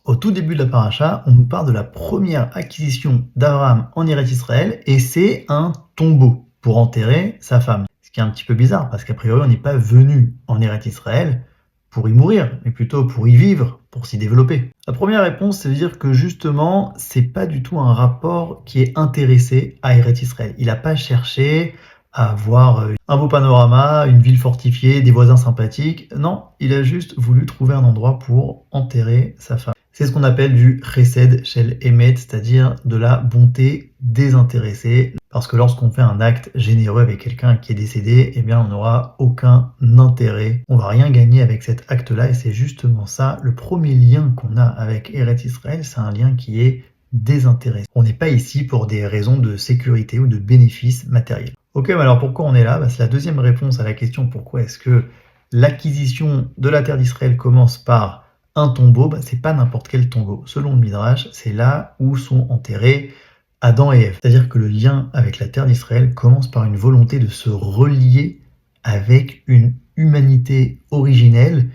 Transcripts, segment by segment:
Au tout début de la paracha, on nous parle de la première acquisition d'Abraham en Eretz Israël, et c'est un tombeau pour enterrer sa femme. Ce qui est un petit peu bizarre, parce qu'a priori, on n'est pas venu en Eretz Israël pour y mourir, mais plutôt pour y vivre, pour s'y développer. La première réponse, c'est de dire que justement, c'est pas du tout un rapport qui est intéressé à Eretz Israël. Il n'a pas cherché à avoir un beau panorama, une ville fortifiée, des voisins sympathiques. Non, il a juste voulu trouver un endroit pour enterrer sa femme. C'est ce qu'on appelle du chesed shel emet, c'est-à-dire de la bonté désintéressée. Parce que lorsqu'on fait un acte généreux avec quelqu'un qui est décédé, eh bien on n'aura aucun intérêt. On va rien gagner avec cet acte-là, et c'est justement ça, le premier lien qu'on a avec Eretz Israël, c'est un lien qui est désintéressé. On n'est pas ici pour des raisons de sécurité ou de bénéfices matériels. Ok, mais alors pourquoi on est là ? C'est la deuxième réponse à la question pourquoi est-ce que l'acquisition de la terre d'Israël commence par un tombeau. C'est pas n'importe quel tombeau. Selon le Midrash, c'est là où sont enterrés Adam et Ève. C'est-à-dire que le lien avec la terre d'Israël commence par une volonté de se relier avec une humanité originelle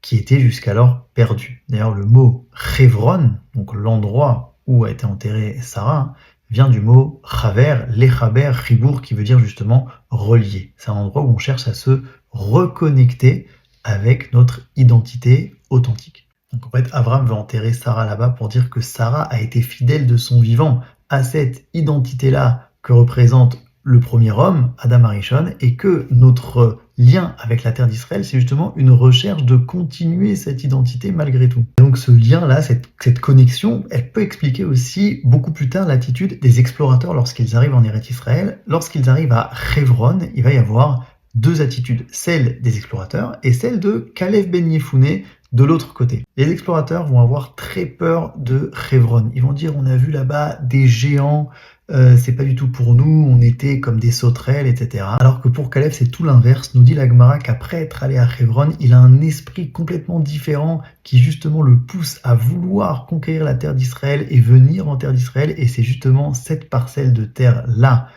qui était jusqu'alors perdue. D'ailleurs, le mot Chevron, donc l'endroit où a été enterrée Sarah, vient du mot chaver, lechaber, chibour, qui veut dire justement relier. C'est un endroit où on cherche à se reconnecter avec notre identité authentique. Donc en fait, Abraham veut enterrer Sarah là-bas pour dire que Sarah a été fidèle de son vivant à cette identité-là que représente le premier homme, Adam Arishon, et que notre lien avec la terre d'Israël, c'est justement une recherche de continuer cette identité malgré tout. Donc ce lien-là, cette connexion, elle peut expliquer aussi beaucoup plus tard l'attitude des explorateurs lorsqu'ils arrivent en Eretz Israël. Lorsqu'ils arrivent à Hebron, il va y avoir deux attitudes, celle des explorateurs et celle de Kalev ben Yefouné de l'autre côté. Les explorateurs vont avoir très peur de Hebron. Ils vont dire on a vu là-bas des géants, c'est pas du tout pour nous, on était comme des sauterelles, etc. Alors que pour Kalev, c'est tout l'inverse. Nous dit la Gemara qu'après être allé à Hebron, il a un esprit complètement différent qui justement le pousse à vouloir conquérir la terre d'Israël et venir en terre d'Israël. Et c'est justement cette parcelle de terre-là,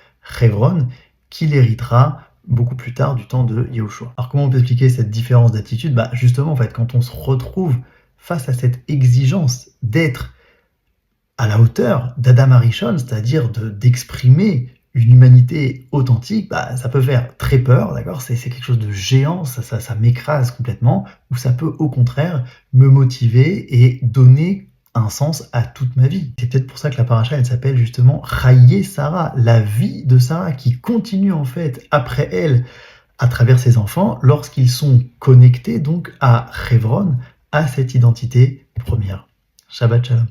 Hebron, qu'il héritera beaucoup plus tard du temps de Yehoshua. Alors comment on peut expliquer cette différence d'attitude ? Justement, en fait, quand on se retrouve face à cette exigence d'être à la hauteur d'Adam Arishon, c'est-à-dire d'exprimer une humanité authentique, ça peut faire très peur, d'accord ? C'est quelque chose de géant, ça m'écrase complètement, ou ça peut au contraire me motiver et donner un sens à toute ma vie. C'est peut-être pour ça que la paracha, elle s'appelle justement Chaye Sarah, la vie de Sarah qui continue en fait après elle à travers ses enfants lorsqu'ils sont connectés donc à Hebron, à cette identité première. Shabbat Shalom.